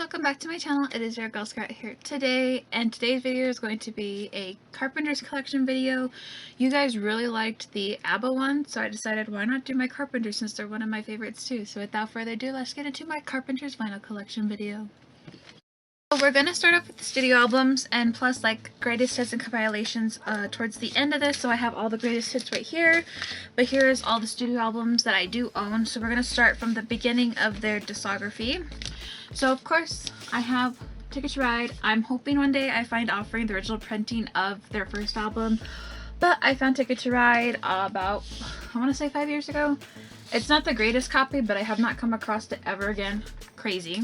welcome back to my channel. It is your girl Scarlett here today, and today's video is going to be a Carpenter's collection video. You guys really liked the ABBA one, so I decided why not do my Carpenter since they're one of my favorites too. So without further ado, let's get into my Carpenter's vinyl collection video. So we're gonna start off with the studio albums and plus like greatest hits and compilations towards the end of this. So I have all the greatest hits right here, but here's all the studio albums that I do own. So we're gonna start from the beginning of their discography. So of course I have Ticket to Ride. I'm hoping one day I find offering the original printing of their first album, but I found Ticket to Ride about, I want to say 5 years ago. It's not the greatest copy, but I have not come across it ever again. Crazy.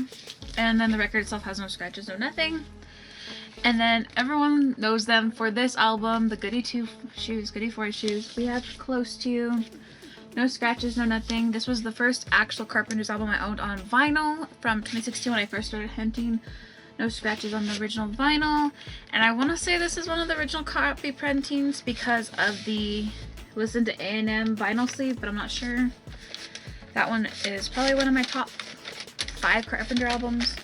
And then the record itself has no scratches, no nothing. And then everyone knows them for this album, the Goody 2 shoes, Goody 4 shoes. We have Close to You. No scratches, no nothing. This was the first actual Carpenter's album I owned on vinyl from 2016 when I first started hunting. No scratches on the original vinyl. And I want to say this is one of the original copy printings because of the Listen to A&M vinyl sleeve, but I'm not sure. That one is probably one of my top 5 Carpenter albums.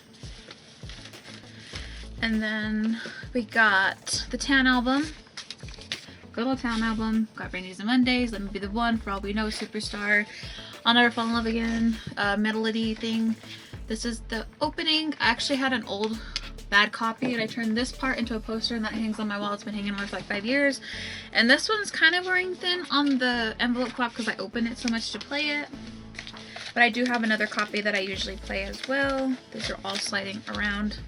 And then we got the Tan album. Good old Town album. Got Rainy Days and Mondays, Let Me Be the One, For All We Know, Superstar, I'll Never Fall in Love Again, melody thing. This is the opening. I actually had an old bad copy and I turned this part into a poster and that hangs on my wall. It's been hanging on for like 5 years. And this one's kind of wearing thin on the envelope flap because I open it so much to play it. But I do have another copy that I usually play as well. These are all sliding around.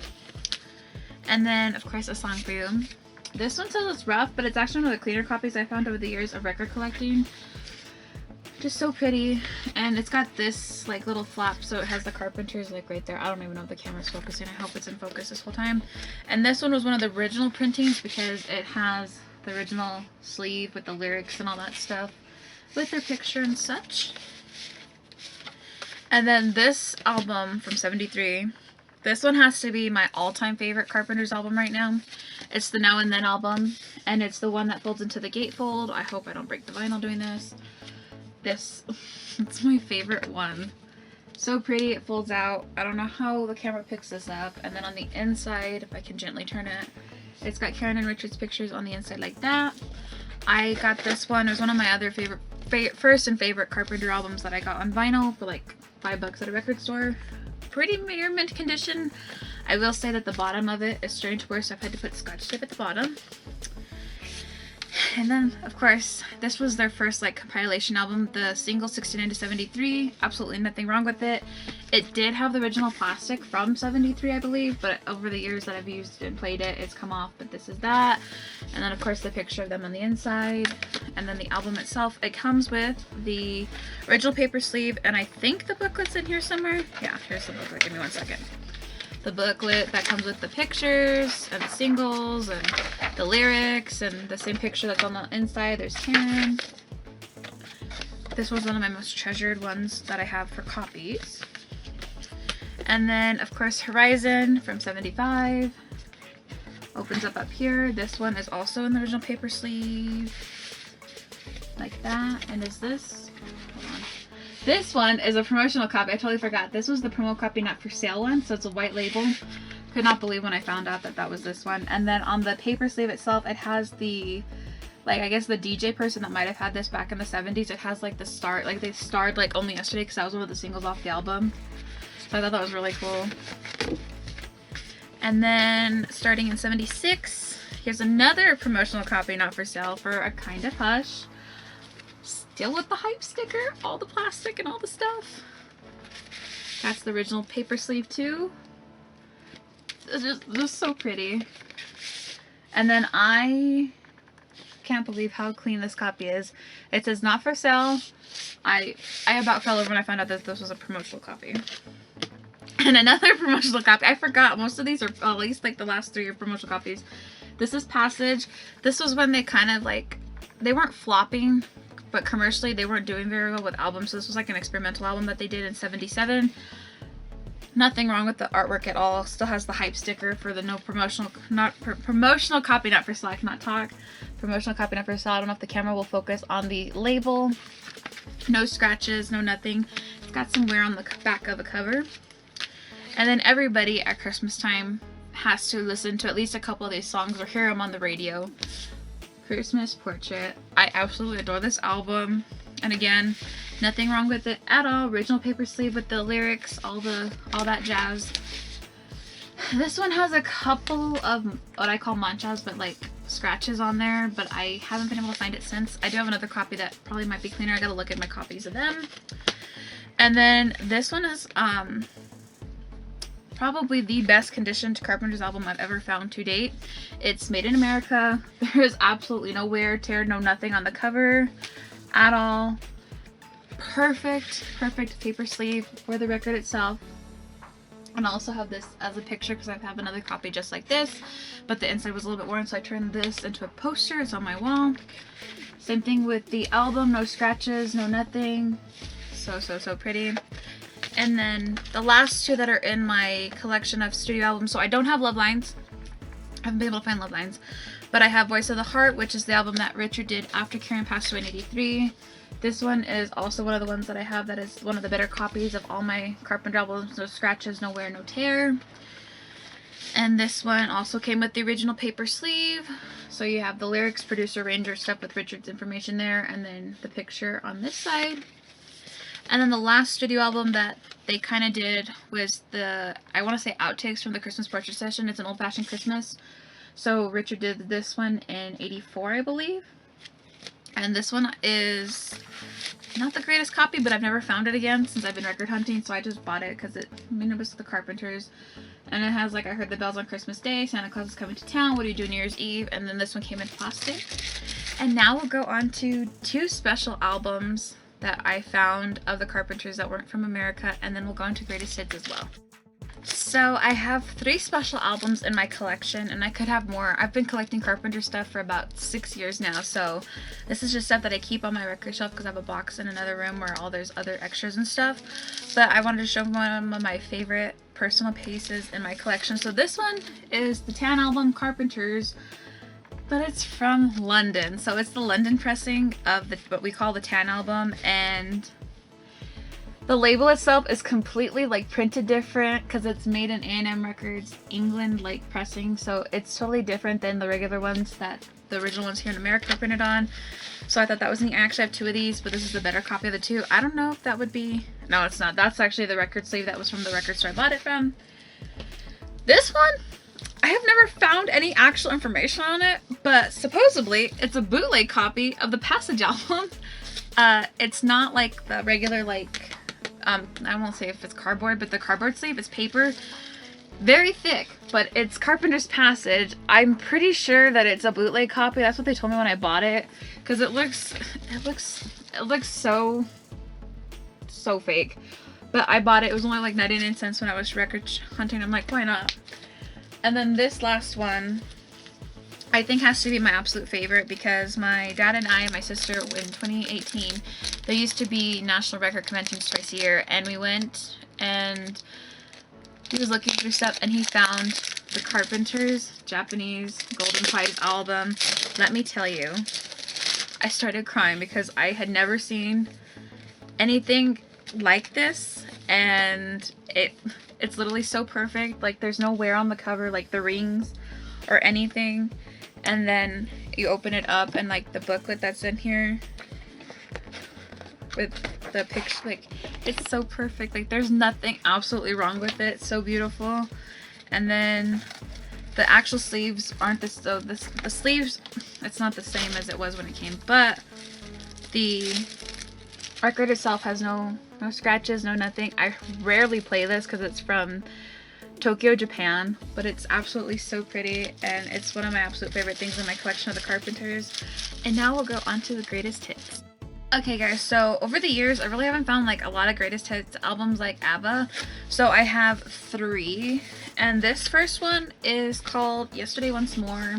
And then, of course, A Song for You. This one says it's rough, but it's actually one of the cleaner copies I found over the years of record collecting. Just so pretty. And it's got this like little flap, so it has the Carpenters like right there. I don't even know if the camera's focusing. I hope it's in focus this whole time. And this one was one of the original printings because it has the original sleeve with the lyrics and all that stuff with their picture and such. And then this album from '73. This one has to be my all-time favorite Carpenter's album right now. It's the Now and Then album, and it's the one that folds into the gatefold. I hope I don't break the vinyl doing this. It's my favorite one. So pretty, it folds out. I don't know how the camera picks this up. And then on the inside, if I can gently turn it, it's got Karen and Richard's pictures on the inside like that. I got this one. It was one of my other first and favorite Carpenter albums that I got on vinyl for like $5 at a record store. Pretty near mint condition. I will say that the bottom of it is starting to wear, so I've had to put scotch tape at the bottom. And then, of course, this was their first like compilation album, the single 69 to 73. Absolutely nothing wrong with it. It did have the original plastic from 73, I believe, but over the years that I've used it and played it, it's come off. But this is that. And then, of course, the picture of them on the inside. And then the album itself, it comes with the original paper sleeve, and I think the booklet's in here somewhere. Yeah, here's the booklet. Give me 1 second. The booklet that comes with the pictures and the singles and the lyrics and the same picture that's on the inside. There's Karen. This was one of my most treasured ones that I have for copies. And then, of course, Horizon from '75. Opens up here. This one is also in the original paper sleeve. Like that. And is this? Hold on. This one is a promotional copy. I totally forgot. This was the promo copy, not for sale one, so it's a white label. Could not believe when I found out that that was this one. And then on the paper sleeve itself, it has the, like, I guess the DJ person that might have had this back in the 70s. It has like the start, like they starred like Only Yesterday because that was one of the singles off the album. So I thought that was really cool. And then starting in '76, here's another promotional copy, not for sale, for A Kind of Hush. Still with the hype sticker, all the plastic and all the stuff. That's the original paper sleeve too. It's just so pretty. And then I can't believe how clean this copy is. It says not for sale. I about fell over when I found out that this was a promotional copy. And another promotional copy. I forgot. Most of these are, at least like the last 3 are promotional copies. This is Passage. This was when they kind of like, they weren't flopping, but commercially they weren't doing very well with albums. So this was like an experimental album that they did in '77. Nothing wrong with the artwork at all. Still has the hype sticker for the no promotional, promotional copy, not for sale. I cannot talk. Promotional copy, not for sale. I don't know if the camera will focus on the label. No scratches, no nothing. It's got some wear on the back of the cover. And then everybody at Christmas time has to listen to at least a couple of these songs or hear them on the radio. Christmas Portrait. I absolutely adore this album. And again, nothing wrong with it at all. Original paper sleeve with the lyrics, all that jazz. This one has a couple of what I call manchas, but like scratches on there, but I haven't been able to find it since. I do have another copy that probably might be cleaner. I gotta look at my copies of them. And then this one is probably the best conditioned Carpenter's album I've ever found to date. It's made in America. There is absolutely no wear, tear, no nothing on the cover at all. Perfect paper sleeve for the record itself. And I also have this as a picture because I have another copy just like this, but the inside was a little bit worn, so I turned this into a poster. It's on my wall. Same thing with the album, no scratches, no nothing. So pretty. And then the last two that are in my collection of studio albums, so I don't have Love Lines. I haven't been able to find Love Lines, but I have Voice of the Heart, which is the album that Richard did after Karen passed away in '83. This one is also one of the ones that I have that is one of the better copies of all my Carpenter albums. No scratches, no wear, no tear. And this one also came with the original paper sleeve. So you have the lyrics, producer, arranger, stuff with Richard's information there, and then the picture on this side. And then the last studio album that they kind of did was the, I want to say, outtakes from the Christmas Portrait Session. It's an old-fashioned Christmas. So Richard did this one in '84, I believe. And this one is not the greatest copy, but I've never found it again since I've been record hunting, so I just bought it because it was the Carpenters. And it has like, I heard the bells on Christmas Day, Santa Claus is coming to town, what do you do New Year's Eve? And then this one came in plastic. And now we'll go on to two special albums that I found of the Carpenters that weren't from America, and then we'll go into greatest hits as well. So I have 3 special albums in my collection, and I could have more. I've been collecting Carpenter stuff for about 6 years now, so this is just stuff that I keep on my record shelf because I have a box in another room where all there's other extras and stuff. But I wanted to show one of my favorite personal pieces in my collection. So this one is the Tan album, Carpenters, but it's from London. So it's the London pressing of what we call the Tan album, and the label itself is completely like printed different because it's made in A&M Records England like pressing, so it's totally different than the regular ones that the original ones here in America are printed on. So I thought that was neat. I actually have 2 of these, but this is the better copy of the 2. I don't know if that would be, no, it's not. That's actually the record sleeve that was from the record store I bought it from. This one, I have never found any actual information on it, but supposedly it's a bootleg copy of the Passage album. It's not like the regular like I won't say if it's cardboard, but the cardboard sleeve is paper. Very thick, but it's Carpenter's Passage. I'm pretty sure that it's a bootleg copy. That's what they told me when I bought it, because it looks so fake. But I bought it. It was only like 99 cents when I was record hunting. I'm like, why not? And then this last one, I think has to be my absolute favorite because my dad and I and my sister in 2018, there used to be national record conventions twice a year, and we went and he was looking through stuff and he found the Carpenters Japanese Golden Pies album. Let me tell you, I started crying because I had never seen anything like this, and it's literally so perfect. Like there's no wear on the cover, like the rings or anything. And then you open it up and like the booklet that's in here with the picture, like it's so perfect. Like there's nothing absolutely wrong with it. It's so beautiful. And then the actual sleeves aren't this, so the sleeves, it's not the same as it was when it came, but the record itself has no scratches, no nothing. I rarely play this because it's from Tokyo, Japan, but it's absolutely so pretty, and it's one of my absolute favorite things in my collection of the Carpenters. And now we'll go on to the greatest hits. Okay guys, so over the years I really haven't found like a lot of greatest hits albums like ABBA, so I have 3, and this first one is called Yesterday Once More.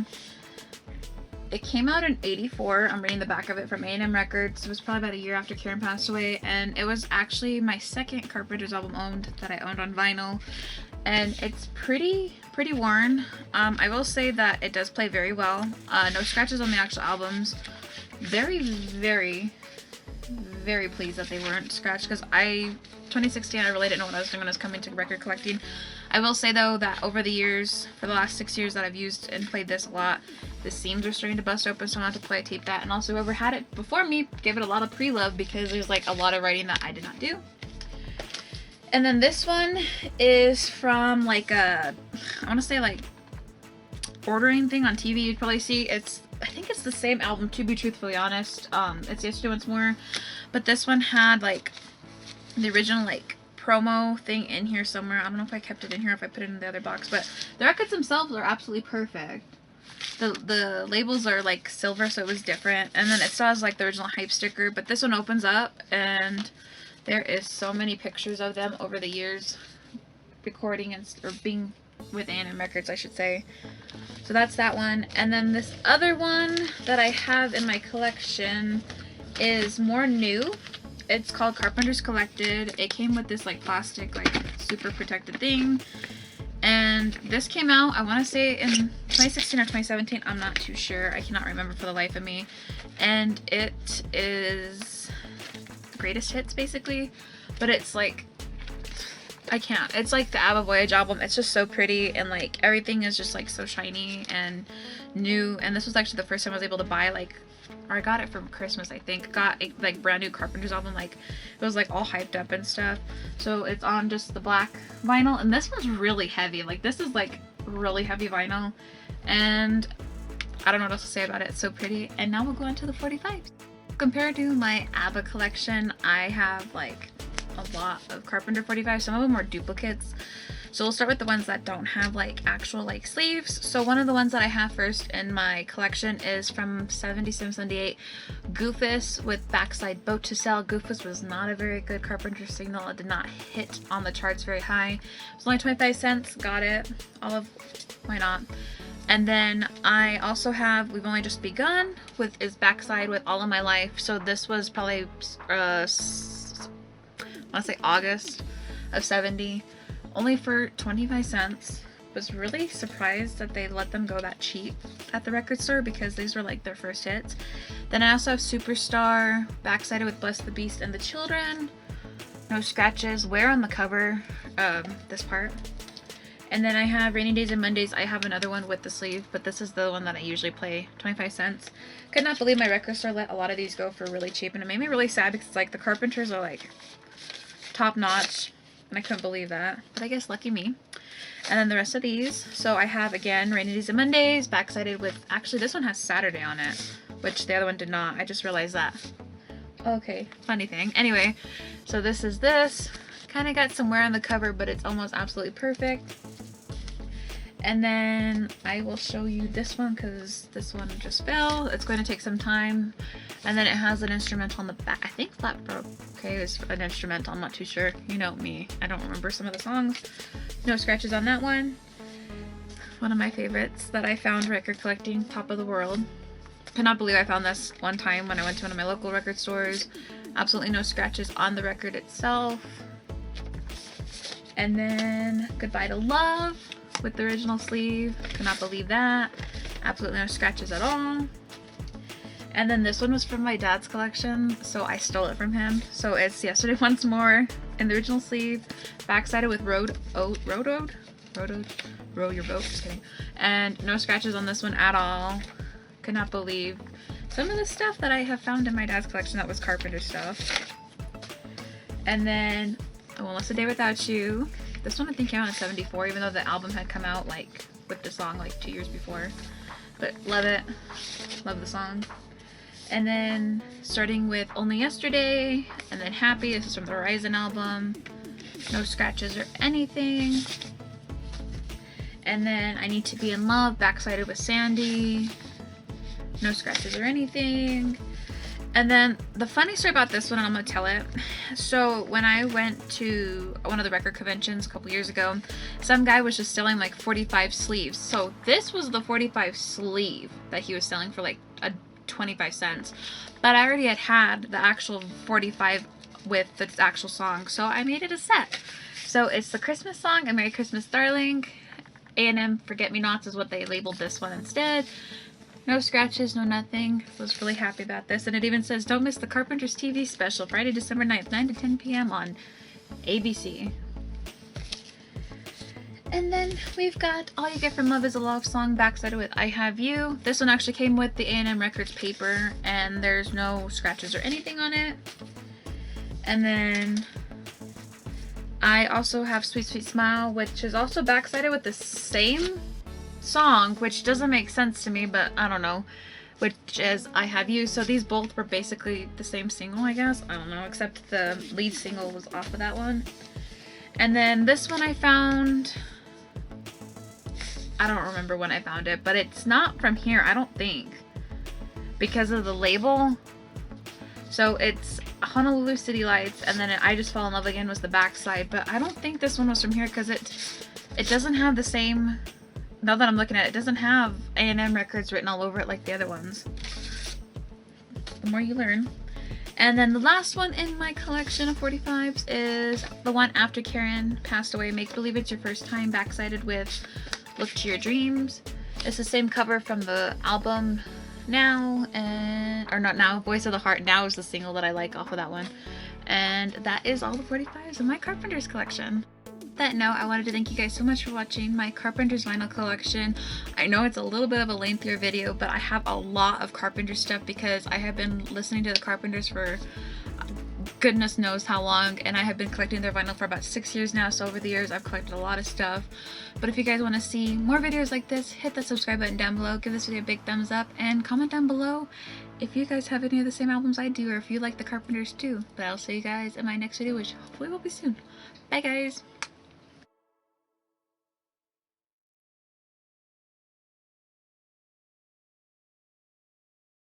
It came out in '84. I'm reading the back of it from A&M Records. It was probably about a year after Karen passed away, and it was actually my second Carpenters album that I owned on vinyl. And it's pretty worn. I will say that it does play very well. No scratches on the actual albums. Very pleased that they weren't scratched, because I 2016, I really didn't know what I was doing when I was coming to record collecting. I will say though that over the years, for the last 6 years that I've used and played this a lot, the seams are starting to bust open, so I'm going to have to play tape that. And also whoever had it before me gave it a lot of pre-love because there's like a lot of writing that I did not do. And then this one is from like a, I want to say like ordering thing on TV. You'd probably see I think it's the same album, to be truthfully honest. It's Yesterday Once More, but this one had like the original like promo thing in here somewhere. I don't know if I kept it in here, if I put it in the other box, but the records themselves are absolutely perfect. The labels are like silver, so it was different, and then it still has like the original hype sticker, but this one opens up and there is so many pictures of them over the years recording or being with A&M Records, I should say. So that's that one. And then this other one that I have in my collection is more new. It's called Carpenters Collected. It came with this like plastic like super protected thing, and this came out, I want to say in 2016 or 2017. I'm not too sure, I cannot remember for the life of me. And it is greatest hits basically, but it's like it's like the ABBA Voyage album. It's just so pretty, and like everything is just like so shiny and new. And this was actually the first time I was able to buy like, or I got it from Christmas, I think. Got a like brand new Carpenters album, like it was like all hyped up and stuff. So it's on just the black vinyl, and this one's really heavy. Like this is like really heavy vinyl, and I don't know what else to say about it. It's so pretty. And now we'll go on to the 45s. Compared to my ABBA collection, I have like a lot of Carpenter 45s. Some of them are duplicates. So we'll start with the ones that don't have like actual like sleeves. So one of the ones that I have first in my collection is from 77-78, Goofus with Backside Boat to Sell. Goofus was not a very good Carpenter single. It did not hit on the charts very high. It was only 25 cents. Got it. Why not? And then I also have We've Only Just Begun with is Backside with All of My Life. So this was probably I want to say August of 70, only for 25 cents. Was really surprised that they let them go that cheap at the record store, because these were like their first hits. Then I also have Superstar, Backside with Bless the Beast and the Children, no scratches, Where on the cover, this part. And then I have Rainy Days and Mondays. I have another one with the sleeve, but this is the one that I usually play, 25 cents. Could not believe my record store let a lot of these go for really cheap, and it made me really sad because like the Carpenters are like top notch, and I couldn't believe that, but I guess lucky me. And then the rest of these, so I have again Rainy Days and Mondays, Backsided with, actually this one has Saturday on it, which the other one did not. I just realized that. Okay, funny thing. Anyway, so this is this, kind of got some wear on the cover, but it's almost absolutely perfect. And then I will show you this one because this one just fell. It's going to take some time. And then it has an instrumental on the back. I think Flat Broke, okay, is an instrumental. I'm not too sure. You know me. I don't remember some of the songs. No scratches on that one. One of my favorites that I found record collecting, Top of the World. Cannot believe I found this one time when I went to one of my local record stores. Absolutely no scratches on the record itself. And then Goodbye to Love with the original sleeve. Could not believe that. Absolutely no scratches at all. And then this one was from my dad's collection, so I stole it from him. So it's Yesterday Once More in the original sleeve, backsided with Row Your Boat, just kidding. And no scratches on this one at all. Could not believe some of the stuff that I have found in my dad's collection that was Carpenter stuff. And then I Won't Last a Day Without You. This one I think came out in 74, even though the album had come out like with the song like 2 years before. But love it. Love the song. And then starting with Only Yesterday, and then Happy. This is from the Horizon album. No scratches or anything. And then I Need to Be in Love, backsided with Sandy. No scratches or anything. And then the funny story about this one, and I'm going to tell it. So when I went to one of the record conventions a couple years ago, some guy was just selling like 45 sleeves. So this was the 45 sleeve that he was selling for like 25 cents. But I already had the actual 45 with the actual song. So I made it a set. So it's the Christmas song, A Merry Christmas Darling. A&M Forget Me Nots is what they labeled this one instead. No scratches, no nothing. Was really happy about this. And it even says, don't miss the Carpenters TV special, Friday, December 9th, 9 to 10 p.m. on ABC. And then we've got All You Get From Love Is a Love Song, backsided with I Have You. This one actually came with the A&M Records paper, and there's no scratches or anything on it. And then I also have Sweet Sweet Smile, which is also backsided with the same song, which doesn't make sense to me, but I don't know, which is I Have You. So these both were basically the same single, I guess. I don't know, except the lead single was off of that one. And then this one I found, I don't remember when I found it, but it's not from here, I don't think, because of the label. So it's Honolulu City Lights, and then I Just Fall in Love Again was the backside, but I don't think this one was from here because it doesn't have the same, now that I'm looking at it, it doesn't have A&M Records written all over it like the other ones. The more you learn. And then the last one in my collection of 45s is the one after Karen passed away, Make Believe It's Your First Time, backsided with Look to Your Dreams. It's the same cover from the album Now, and or not Now, Voice of the Heart. Now is the single that I like off of that one. And that is all the 45s in my Carpenters collection. That note, I wanted to thank you guys so much for watching my Carpenters vinyl collection. I know it's a little bit of a lengthier video, but I have a lot of Carpenter stuff because I have been listening to the Carpenters for goodness knows how long, and I have been collecting their vinyl for about 6 years now, so over the years I've collected a lot of stuff. But if you guys want to see more videos like this, hit that subscribe button down below, give this video a big thumbs up, and comment down below if you guys have any of the same albums I do, or if you like the Carpenters too. But I'll see you guys in my next video, which hopefully will be soon. Bye guys!